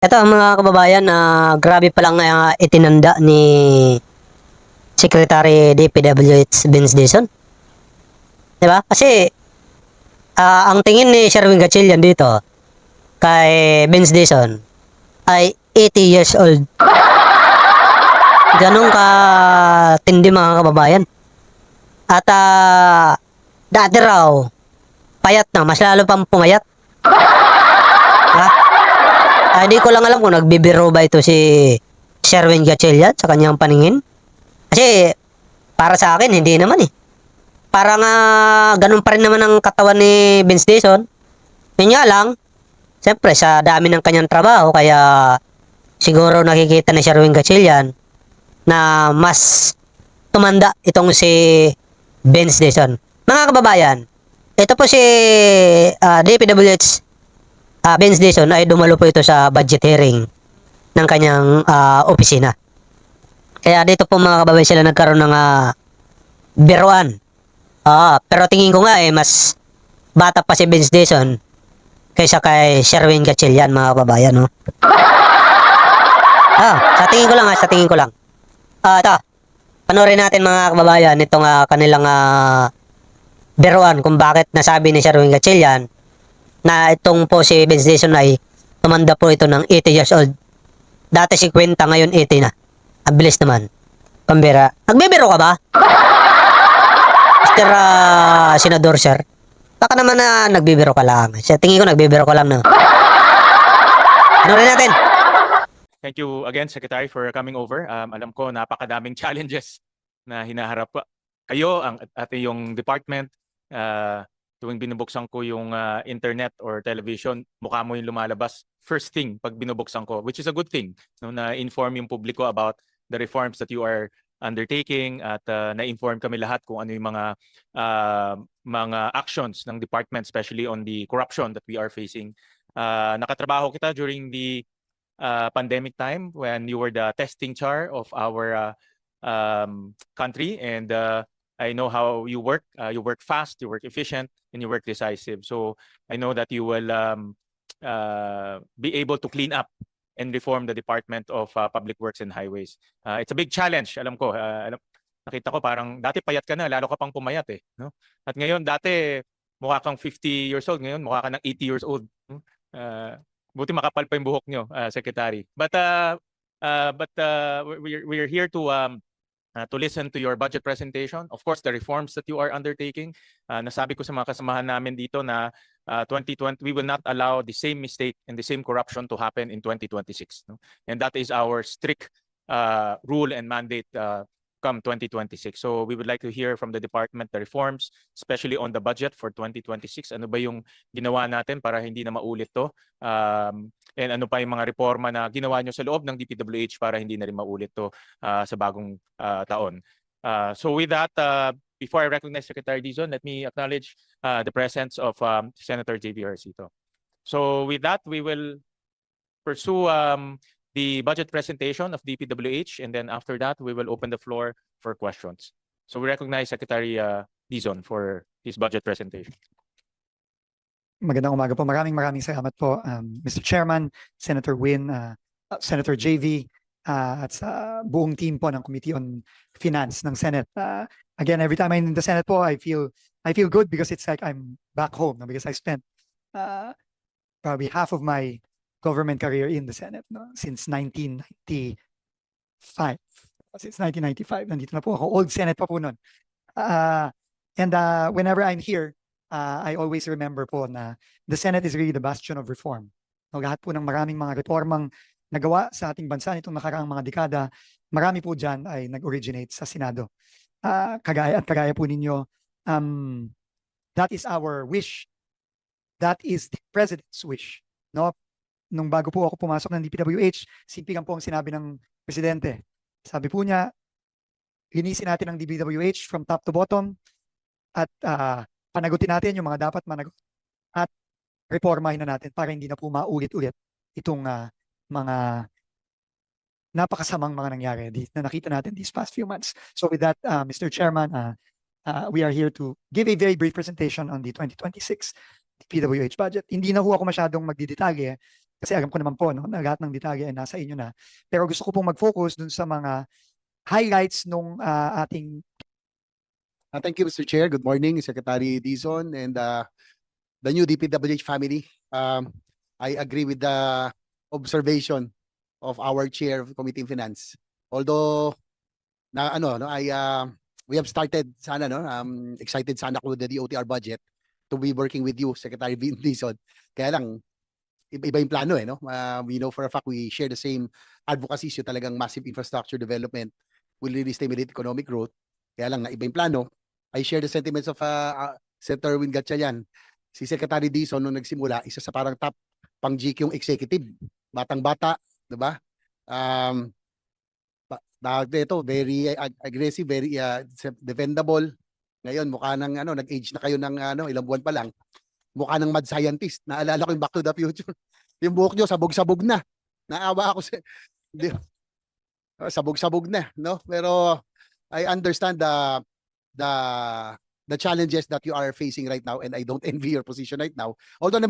Eto mga kababayan, grabe palang itinanda ni Secretary DPWH Vince Dizon. 'Di ba? Kasi ang tingin ni Sherwin Gatchalian dito kay Vince Dizon ay 80 years old. Ganun ka tindi mga kababayan. At dati raw, payat na, mas lalo pang pumayat. Diba? Di ko lang alam kung nagbibiro ba ito si Sherwin Gatchalian sa kanyang paningin. Kasi para sa akin, hindi naman eh. Parang ganun pa rin naman ang katawan ni Vince Dizon. Yun nga lang, siyempre sa dami ng kanyang trabaho, kaya siguro nakikita ni Sherwin Gatchalian na mas tumanda itong si Vince Dizon. Mga kababayan, ito po si DPWH Vince Dizon ay dumalo po ito sa budget hearing ng kanyang opisina. Kaya dito po mga kababayan sila nagkaroon ng biruan. Pero tingin ko nga mas bata pa si Vince Dizon kaysa kay Sherwin Gatchalian mga kababayan, no? Sa tingin ko lang sa tingin ko lang. Ito, panoorin natin mga kababayan itong kanilang biruan kung bakit nasabi ni Sherwin Gatchalian na itong po si Vince Dizon ay tumanda po ito ng 80 years old. Dati 50, ngayon 80 na. Ang bilis naman. Pambira. Nagbibiro ka ba? Mr. Senador, sir. Baka naman nagbibiro ka lang. Sa tingin ko nagbibiro ka lang, no? Ano rin natin? Thank you again, Secretary, for coming over. Alam ko napakadaming challenges na hinaharap kayo, ang yung department. Tuwing binubuksan ko yung internet or television, mukha mo yung lumalabas first thing pag binubuksan ko, which is a good thing, no, na-inform yung publiko about the reforms that you are undertaking at na-inform kami lahat kung ano yung mga actions ng department, especially on the corruption that we are facing. Nakatrabaho kita during the pandemic time when you were the testing char of our country, and I know how you work. You work fast, you work efficient, and you work decisive. So I know that you will be able to clean up and reform the Department of Public Works and Highways. It's a big challenge, alam ko. Nakita ko parang dati payat ka na, lalo ka pang pumayat eh. No? At ngayon, dati mukha kang 50 years old, ngayon mukha ka ng 80 years old. Buti makapal pa yung buhok nyo, Secretary. But we're here to listen to your budget presentation. Of course, the reforms that you are undertaking. Nasabi ko sa mga kasamahan namin dito na 2020, we will not allow the same mistake and the same corruption to happen in 2026. No? And that is our strict rule and mandate come 2026. So we would like to hear from the department the reforms, especially on the budget for 2026. Ano ba yung ginawa natin para hindi na maulit to? And ano pa yung mga reforma na ginawa nyo sa loob ng DPWH para hindi na rin maulit to sa bagong taon. So with that, before I recognize Secretary Dizon, let me acknowledge the presence of Senator J.V. Arcito. So with that, we will pursue the budget presentation of DPWH, and then after that, we will open the floor for questions. So we recognize Secretary Dizon for his budget presentation. Magandang umaga po. Maraming salamat po, Mr. Chairman, Senator Win, Senator JV, at sa buong team po ng Committee on Finance ng Senate. Again, every time I'm in the Senate po, I feel good because it's like I'm back home, no? Because I spent probably half of my government career in the Senate, no? Since 1995. Since 1995, nandito na po ako. Old Senate pa po nun. And whenever I'm here, I always remember po na the Senate is really the bastion of reform. No, lahat po ng maraming mga reformang nagawa sa ating bansa nitong nakaraang mga dekada, marami po dyan ay nag-originate sa Senado. Kagaya po ninyo, that is our wish. That is the President's wish. No? Nung bago po ako pumasok ng DPWH, simple lang po ang sinabi ng Presidente. Sabi po niya, linisin natin ang DPWH from top to bottom at panagutin natin yung mga dapat managot at reformahin na natin para hindi na po maulit-ulit itong mga napakasamang mga nangyari na nakita natin these past few months. So with that, Mr. Chairman, we are here to give a very brief presentation on the 2026 PWH budget. Hindi na ho ako masyadong magdidetalye Kasi alam ko naman po, no, na lahat ng detalye ay nasa inyo na. Pero gusto ko pong mag-focus dun sa mga highlights nung ating Thank you, Mr. Chair. Good morning, Secretary Dizon and the new DPWH family. I agree with the observation of our Chair of Committee on Finance. Although we have started sana excited sana ako with the DOTR budget to be working with you, Secretary Dizon. Kaya lang iba yung plano no. We know for a fact we share the same advocacy, so talagang massive infrastructure development will really stimulate economic growth. Kaya lang iba yung plano. I share the sentiments of Senator Win Gatchalian. Si Secretary Dizon nung nagsimula, isa sa parang top pang GQ yung executive. Batang-bata, 'di ba? Ito, very aggressive, very defendable. Ngayon mukha nang nag-age na kayo ng ilang buwan pa lang. Mukha ng mad scientist. Naalala ko yung Back to the Future. Yung buhok nyo sabog-sabog na. Naawa ako sa sabog-sabog na, no? Pero I understand the challenges that you are facing right now, and I don't envy your position right now. Although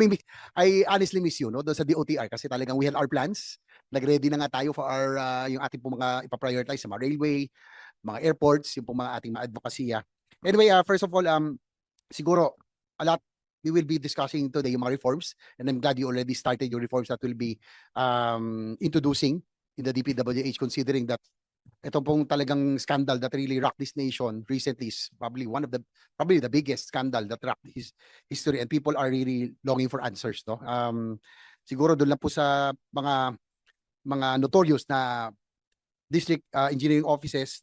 I honestly miss you, no, doon sa DOTR, kasi talagang we had our plans. Nag-ready na nga tayo for our yung ating po mga ipa-prioritize sa mga railway, mga airports, yung po mga ating mga advokasya. Anyway, first of all, siguro a lot we will be discussing today yung mga reforms, and I'm glad you already started your reforms that will be introducing in the DPWH, considering that ito pong talagang scandal that really rocked this nation recently is probably the biggest scandal that rocked his history, and people are really longing for answers, no? Siguro doon lang po sa mga notorious na district engineering offices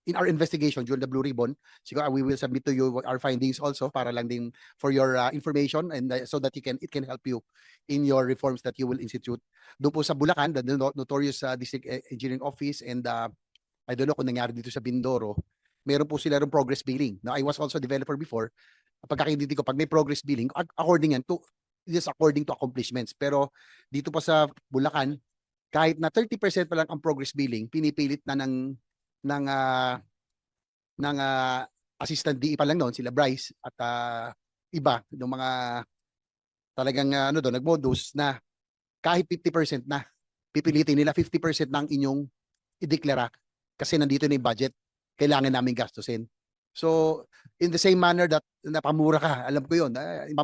in our investigation during the Blue Ribbon. Siguro we will submit to you our findings also para lang din for your information, and so that it can help you in your reforms that you will institute. Doon po sa Bulacan, the notorious district engineering office, and I don't know kung nangyari dito sa Bindoro, meron po sila ng progress billing. Now, I was also a developer before. Pagkakinditi ko, pag may progress billing, according to accomplishments. Pero dito pa sa Bulacan, kahit na 30% pa lang ang progress billing, pinipilit na ng assistant DE pa lang noon, sila Bryce at iba ng mga talagang nagmodus na kahit 50% na, pipilitin nila 50% ng inyong ideklara kasi nandito na yung budget, kailangan namin gastusin. So, in the same manner that napamura ka, alam ko yun,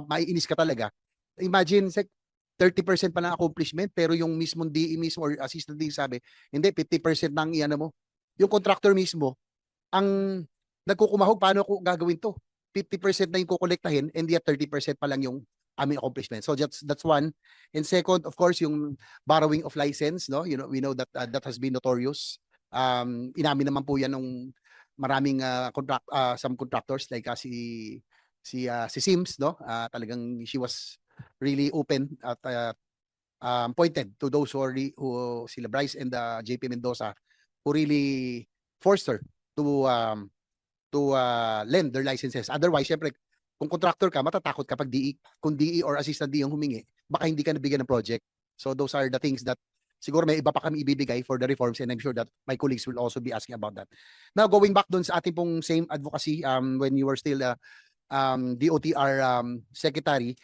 maiinis ka talaga. Imagine, 30% pa lang accomplishment, pero yung mismong DE mismo or assistant DE sabi, hindi, 50% ng iyan mo. Yung contractor mismo, ang nagkukumahog, paano ko gagawin to? 50% na yung kukolektahin, and yet 30% pa lang yung aming accomplishment. So that's one. And second, of course, yung borrowing of license, no? We know that that has been notorious. Inamin naman po yan ng maraming some contractors like si Sims, no? Talagang she was really open at pointed to those who sila Bryce and JP Mendoza, who really forced her to lend their licenses. Otherwise, syempre, kung contractor ka, matatakot kapag kung DE or assistant DE ang humingi, baka hindi ka nabigyan ng project. So those are the things that siguro may iba pa kami ibibigay for the reforms, and I'm sure that my colleagues will also be asking about that. Now, going back dun sa ating pong same advocacy, when you were still DOTR secretary,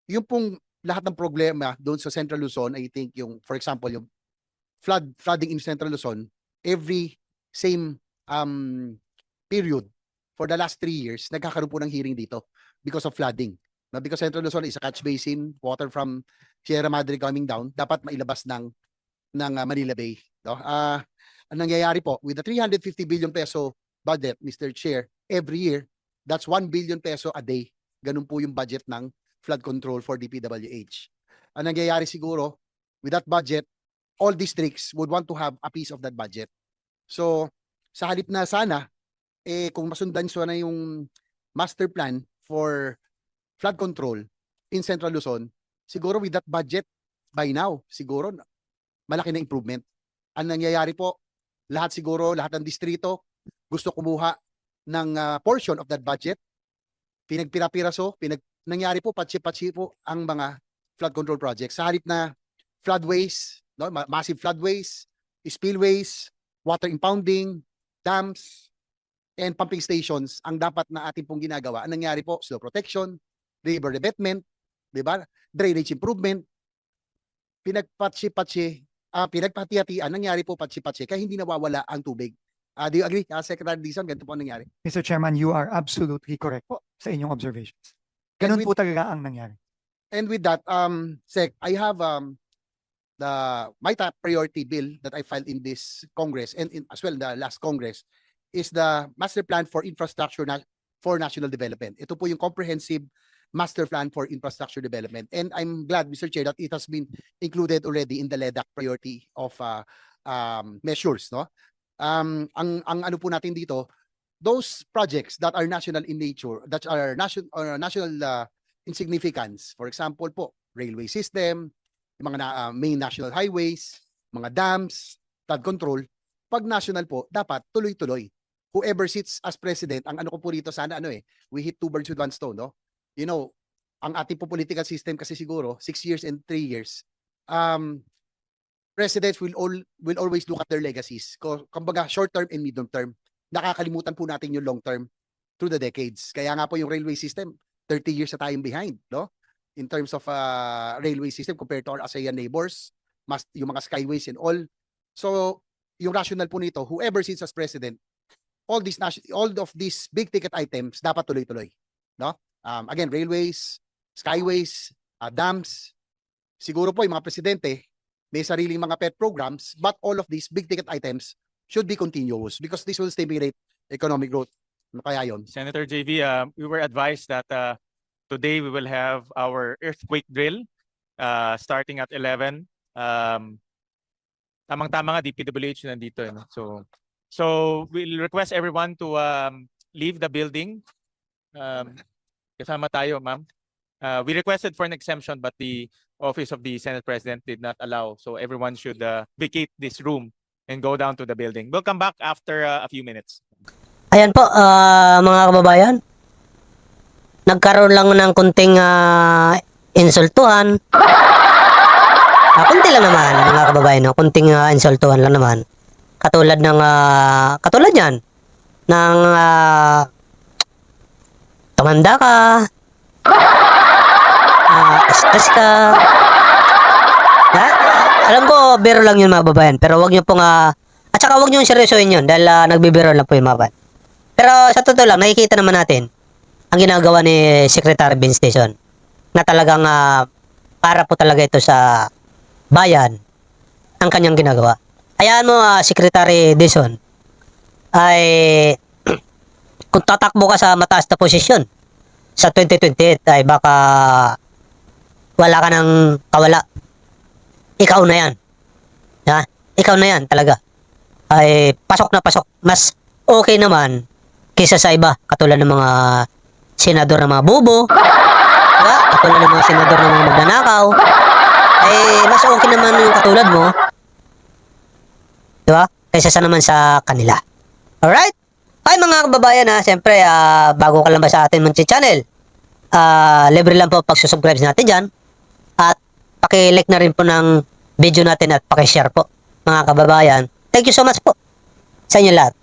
yung pong lahat ng problema doon sa Central Luzon, I think yung, for example, yung flooding in Central Luzon, every same period for the last 3 years, nagkakaroon po ng hearing dito because of flooding. No, because Central Luzon is a catch basin, water from Sierra Madre coming down, dapat mailabas ng Manila Bay. No? Ang nangyayari po, with the 350 billion peso budget, Mr. Chair, every year, that's 1 billion peso a day. Ganun po yung budget ng flood control for DPWH. Ang nangyayari siguro, with that budget, all districts would want to have a piece of that budget. So, sa halip na sana, kung masundan na yung master plan for flood control in Central Luzon, siguro with that budget, by now, siguro malaki na improvement. Ang nangyayari po, lahat ng distrito gusto kumuha ng portion of that budget, pinagpira-piraso, nangyari po, patsi-patsi po ang mga flood control projects. Sa halip na floodways, no, massive floodways, spillways, water impounding, dams, and pumping stations ang dapat na ating pong ginagawa. Ang nangyari po, slow protection, river revetment, di ba? Drainage improvement. pinagpatsi-patsi, pinagpati-hatian, nangyari po patsi-patsi, kaya hindi nawawala ang tubig. Do you agree, Secretary Dizon? Ganito po ang nangyari. Mr. Chairman, you are absolutely correct po sa inyong observations. And Ganun with- po talaga ang nangyari. And with that, Sec, I have my top priority bill that I filed in this Congress and as well in the last Congress is the Master Plan for Infrastructure for National Development. Ito po yung comprehensive Master Plan for Infrastructure Development. And I'm glad, Mr. Chair, that it has been included already in the LEDAC priority of measures, no? Ang ano po natin dito, those projects that are national in nature, that are national in significance, for example po, railway system, yung mga main national highways, mga dams, flood control, pag national po, dapat tuloy-tuloy. Whoever sits as president, ang ano ko po rito sana we hit two birds with one stone, no? You know, ang ating po political system kasi siguro 6 years and 3 years. Presidents will always look at their legacies. Kumbaga short term and medium term. Nakakalimutan po natin yung long term through the decades. Kaya nga po yung railway system, 30 years na tayong behind, no? In terms of railway system compared to our ASEAN neighbors, yung mga skyways and all. So, yung rationale po nito, whoever sits as president, all of these big ticket items dapat tuloy-tuloy, no? Again, railways, skyways, dams. Siguro po yung mga presidente may sariling mga pet programs, but all of these big ticket items should be continuous because this will stimulate economic growth. Ano kaya yun? Senator JV, we were advised that today we will have our earthquake drill starting at 11. Tamang-tama nga, DPWH nandito. So we'll request everyone to leave the building. Kasama tayo, ma'am. We requested for an exemption, but the Office of the Senate President did not allow. So everyone should vacate this room and go down to the building. We'll come back after a few minutes. Ayan po, mga kababayan. Nagkaroon lang ng kunting insultuhan. Kunti lang naman, mga kababayan. No? Kunting insultuhan lang naman. Katulad yan. Ng tumanda ka. Stress ka. Alam ko, biro lang yun, mga kababayan. Pero wag nyo pong at saka wag nyo seryosohin yun dahil nagbibiro lang po yung mga kababayan. Pero sa totoo lang, nakikita naman natin ang ginagawa ni Secretary Vince Dizon na talagang para po talaga ito sa bayan ang kanyang ginagawa. Hayaan mo, Secretary Dizon, ay kung tatakbo ka sa mataas na posisyon sa 2028 ay baka wala ka ng kawala. Ikaw na yan. Ikaw na yan talaga. Ay pasok na pasok. Mas okay naman kaysa sa iba. Katulad ng mga senador ng mga bubo. Katulad ng mga senador ng mga magnanakaw. Ay mas okay naman yung katulad mo. Diba? Kaysa sa naman sa kanila. Alright? Ay mga kababayan siyempre bago ka lang ba sa atin Munchi Channel, libre lang po pagsusubscribe natin dyan at paki-like na rin po ng video natin at paki-share po mga kababayan. Thank you so much po sa inyo lahat.